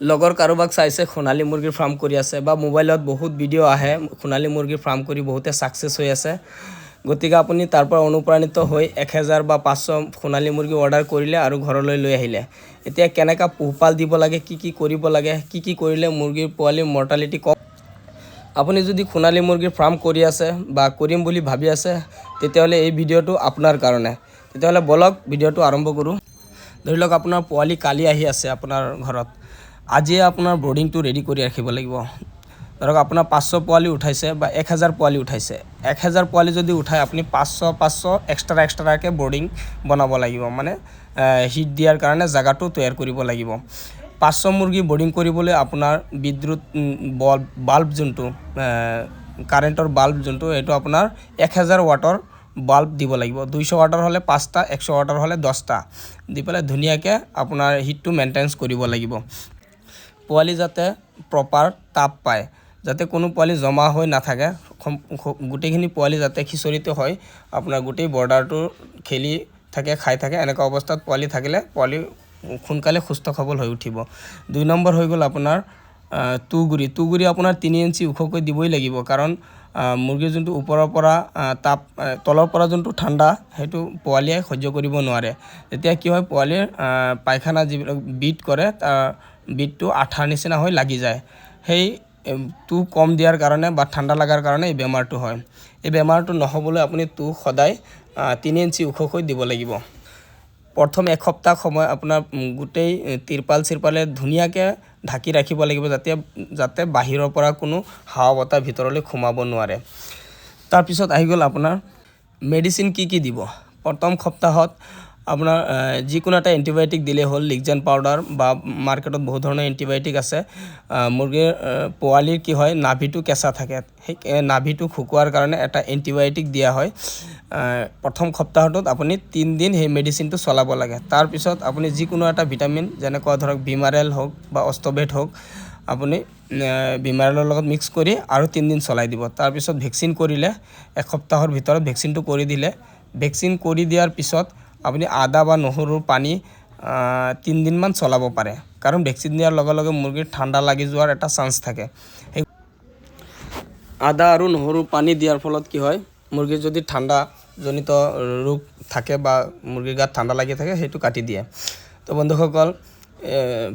লগৰ কাৰোবাক চাইছে সোণালী মুৰ্গীৰ ফাৰ্ম কৰি আছে বা মোবাইলত বহুত ভিডিঅ' আহে সোণালী মুৰ্গীৰ ফাৰ্ম কৰি বহুতে ছাকচেছ হৈ আছে। গতিকে আপুনি তাৰ পৰা অনুপ্ৰাণিত হৈ 1000 বা 500 সোণালী মুৰ্গী অৰ্ডাৰ কৰিলে আৰু ঘৰলৈ লৈ আহিলে। এতিয়া কেনেকৈ পোহপাল দিব লাগে, কি কৰিব লাগে, কি কৰিলে মুৰ্গীৰ পোৱালিৰ মৰ্টালিটি কম। আপুনি যদি সোণালী মুৰ্গীৰ ফাৰ্ম কৰি আছে বা কৰিম বুলি ভাবি আছে তেতিয়াহ'লে এই ভিডিঅ'টো আপোনাৰ কাৰণে। তেতিয়াহ'লে বলক ভিডিঅ'টো আৰম্ভ কৰোঁ। ধৰি লওক আপোনাৰ পোৱালি কালি আহি আছে আপোনাৰ ঘৰত। আজিয়ে আপোনাৰ ব্ৰডিংটো ৰেডি কৰি ৰাখিব লাগিব। ধৰক আপোনাৰ 500 পোৱালি উঠাইছে বা 1000 পোৱালি উঠাইছে। 1000 পোৱালি যদি উঠায় আপুনি 500 এক্সট্ৰাকৈ ব্ৰডিং বনাব লাগিব, মানে হিট দিয়াৰ কাৰণে জেগাটো তৈয়াৰ কৰিব লাগিব। 500 মুৰ্গী ব্ৰডিং কৰিবলৈ আপোনাৰ বিদ্যুৎ বাল্ব যোনটো কাৰেণ্টৰ বাল্ব যোনটো এইটো আপোনাৰ 1000 ৱাটৰ বাল্ব দিব লাগিব। 200 ৱাটৰ হ'লে 5টা, 100 ৱাটৰ হ'লে 10টা দি পেলাই ধুনীয়াকৈ আপোনাৰ হিটটো মেইনটেনেঞ্চ কৰিব লাগিব। পোৱালি যাতে প্ৰপাৰ তাপ পায়, যাতে কোনো পোৱালি জমা হৈ নাথাকে, গোটেইখিনি পোৱালি যাতে খিচৰিত হয় আপোনাৰ গোটেই বৰ্ডাৰটো খেলি থাকে, খাই থাকে, এনেকুৱা অৱস্থাত পোৱালি থাকিলে পোৱালি সোনকালে সুস্থ সবল হৈ উঠিব। 2 নম্বৰ হৈ গ'ল আপোনাৰ তুঁহগুৰি আপোনাৰ 3 ইঞ্চি ওখকৈ দিবই লাগিব, কাৰণ মুৰ্গীৰ যোনটো ওপৰৰ পৰা তাপ, তলৰ পৰা যোনটো ঠাণ্ডা সেইটো পোৱালিয়ে সহ্য কৰিব নোৱাৰে। তেতিয়া কি হয়, পোৱালিৰ পায়খানা যিবিলাক বিট কৰে তাৰ বিটটো আঠাৰ নিচিনা হৈ লাগি যায়। সেই তুঁহ কম দিয়াৰ কাৰণে বা ঠাণ্ডা লগাৰ কাৰণে এই বেমাৰটো হয়। এই বেমাৰটো নহ'বলৈ আপুনি তুঁহ সদায় 3 ইঞ্চি ওখকৈ দিব লাগিব। প্ৰথম এসপ্তাহ সময় আপোনাৰ গোটেই তিৰপালে ধুনীয়াকৈ ঢাকি ৰাখিব লাগিব, যাতে বাহিৰৰ পৰা কোনো হাৱা বতাহ ভিতৰলৈ সোমাব নোৱাৰে। তাৰপিছত আহি গ'ল আপোনাৰ মেডিচিন কি দিব। প্ৰথম সপ্তাহত আপোনাৰ যিকোনো এটা এণ্টিবায়'টিক দিলেই হ'ল, লিগজেন পাউডাৰ বা মাৰ্কেটত বহুত ধৰণৰ এণ্টিবায়'টিক আছে। মুৰ্গীৰ পোৱালিৰ কি হয়, নাভিটো কেঁচা থাকে, সেই নাভিটো শুকোৱাৰ কাৰণে এটা এণ্টিবায়'টিক দিয়া হয়। প্ৰথম সপ্তাহটোত আপুনি 3 দিন সেই মেডিচিনটো চলাব লাগে। তাৰপিছত আপুনি যিকোনো এটা ভিটামিন, যেনেকুৱা ধৰক বিমাৰেল হওক বা অষ্টবেট হওক, আপুনি বিমাৰেলৰ লগত মিক্স কৰি আৰু 3 দিন চলাই দিব। তাৰপিছত ভেকচিন কৰিলে, এসপ্তাহৰ ভিতৰত ভেকচিনটো কৰি দিলে। ভেকচিন কৰি দিয়াৰ পিছত আপুনি আদা বা নহৰুৰ পানী 3 দিনমান চলাব পাৰে, কাৰণ ভেকচিন দিয়াৰ লগে লগে মুৰ্গীৰ ঠাণ্ডা লাগি যোৱাৰ এটা চান্স থাকে। সেই আদা আৰু নহৰু পানী দিয়াৰ ফলত কি হয়, মুৰ্গীৰ যদি ঠাণ্ডাজনিত ৰোগ থাকে বা মুৰ্গীৰ গাত ঠাণ্ডা লাগি থাকে সেইটো কাটি দিয়ে। তো বন্ধুসকল,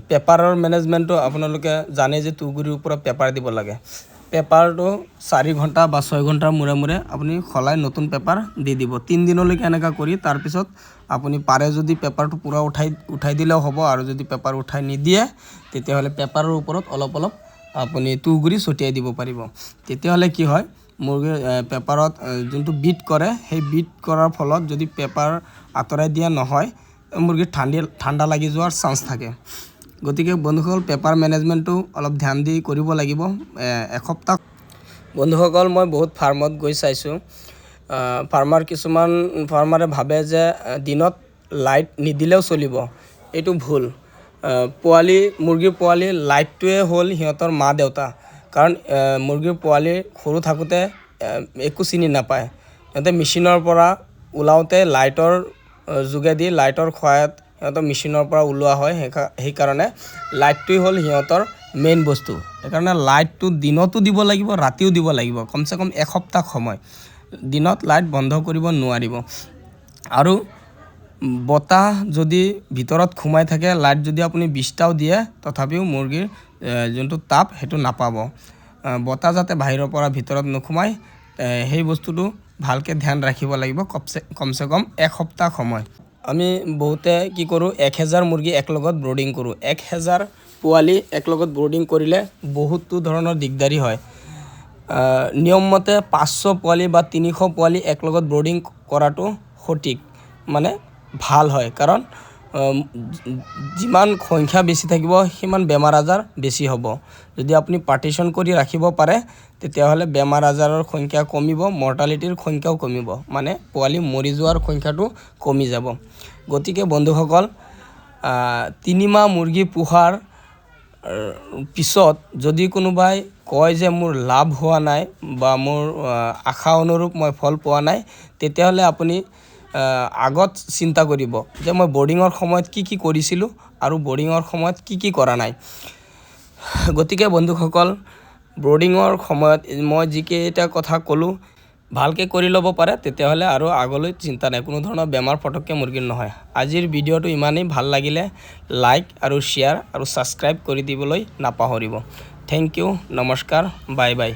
পেপাৰৰ মেনেজমেণ্টটো আপোনালোকে জানে যে তুঁহগুৰিৰ ওপৰত পেপাৰ দিব লাগে। পেপাৰটো 4 ঘণ্টা বা 6 ঘণ্টাৰ মূৰে আপুনি সলাই নতুন পেপাৰ দি দিব। 3 দিনলৈকে এনেকুৱা কৰি তাৰপিছত আপুনি পাৰে যদি পেপাৰটো পূৰা উঠাই দিলেও হ'ব, আৰু যদি পেপাৰ উঠাই নিদিয়ে তেতিয়াহ'লে পেপাৰৰ ওপৰত অলপ আপুনি তুঁহগুৰি ছটিয়াই দিব পাৰিব। তেতিয়াহ'লে কি হয়, মুৰ্গীৰ পেপাৰত যোনটো বিট কৰে, সেই বিট কৰাৰ ফলত যদি পেপাৰ আঁতৰাই দিয়া নহয়, মুৰ্গীৰ ঠাণ্ডা লাগি যোৱাৰ চান্স থাকে। গতিকে বন্ধুসকল, পেপাৰ মেনেজমেণ্টটো অলপ ধ্যান দি কৰিব লাগিব। এসপ্তাহ বন্ধুসকল, মই বহুত ফাৰ্মত গৈ চাইছোঁ, কিছুমান ফাৰ্মাৰে ভাবে যে দিনত লাইট নিদিলেও চলিব। এইটো ভুল। মুৰ্গীৰ পোৱালি লাইটটোৱে হ'ল সিহঁতৰ মা দেউতা, কাৰণ মুৰ্গীৰ পোৱালি সৰু থাকোঁতে একো চিনি নাপায়। সিহঁতে মেচিনৰ পৰা ওলাওঁতে লাইটৰ যোগেদি, লাইটৰ সহায়ত সিহঁতৰ মেচিনৰ পৰা ওলোৱা হয়। সেইকাৰণে লাইটটোৱে হ'ল সিহঁতৰ মেইন বস্তু। সেইকাৰণে লাইটটো দিনতো দিব লাগিব, ৰাতিও দিব লাগিব, কমচে কম এসপ্তাহ সময়। দিনত লাইট বন্ধ কৰিব নোৱাৰিব। আৰু বতাহ যদি ভিতৰত সোমাই থাকে, লাইট যদি আপুনি 20টাও দিয়ে তথাপিও মুৰ্গীৰ যোনটো তাপ সেইটো নাপাব। বতাহ যাতে বাহিৰৰ পৰা ভিতৰত নোসোমায়, সেই বস্তুটো ভালকৈ ধ্যান ৰাখিব লাগিব। কমচে কম এসপ্তাহ সময় আমি বহুতে কি কৰোঁ, 1000 মুৰ্গী একলগত ব্ৰডিং কৰোঁ। 1000 পোৱালি একলগত ব্ৰডিং কৰিলে বহুতো ধৰণৰ দিগদাৰী হয়। নিয়মমতে 500 পোৱালি বা 300 পোৱালি একলগত ব্ৰডিং কৰাটো সঠিক, মানে ভাল হয়। কাৰণ যিমান সংখ্যা বেছি থাকিব সিমান বেমাৰ আজাৰ বেছি হ'ব। যদি আপুনি পাৰ্টিশ্যন কৰি ৰাখিব পাৰে তেতিয়াহ'লে বেমাৰ আজাৰৰ সংখ্যা কমিব, মৰ্টালিটিৰ সংখ্যাও কমিব, মানে পোৱালি মৰি যোৱাৰ সংখ্যাটো কমি যাব। গতিকে বন্ধুসকল, 3 মাহ মুৰ্গী পোহাৰ পিছত যদি কোনোবাই কয় যে মোৰ লাভ হোৱা নাই বা মোৰ আশা অনুৰূপ মই ফল পোৱা নাই, তেতিয়াহ'লে আপুনি আগত চিন্তা কৰিব যে মই বৰ্ডিঙৰ সময়ত কি কৰিছিলোঁ আৰু বৰ্ডিঙৰ সময়ত কি কৰা নাই। গতিকে বন্ধুসকল ব্ৰডিঙৰ সময়ত মই যিকেইটা কথা ক'লোঁ ভালকৈ কৰি ল'ব পাৰে তেতিয়াহ'লে আৰু আগলৈ চিন্তা নাই, কোনো ধৰণৰ বেমাৰ ফটককৈ মুৰ্গীৰ নহয়। আজিৰ ভিডিঅ'টো ইমানেই, ভাল লাগিলে লাইক আৰু শ্বেয়াৰ আৰু ছাবস্ক্ৰাইব কৰি দিবলৈ নাপাহৰিব। থেংক ইউ, নমস্কাৰ, বাই বাই।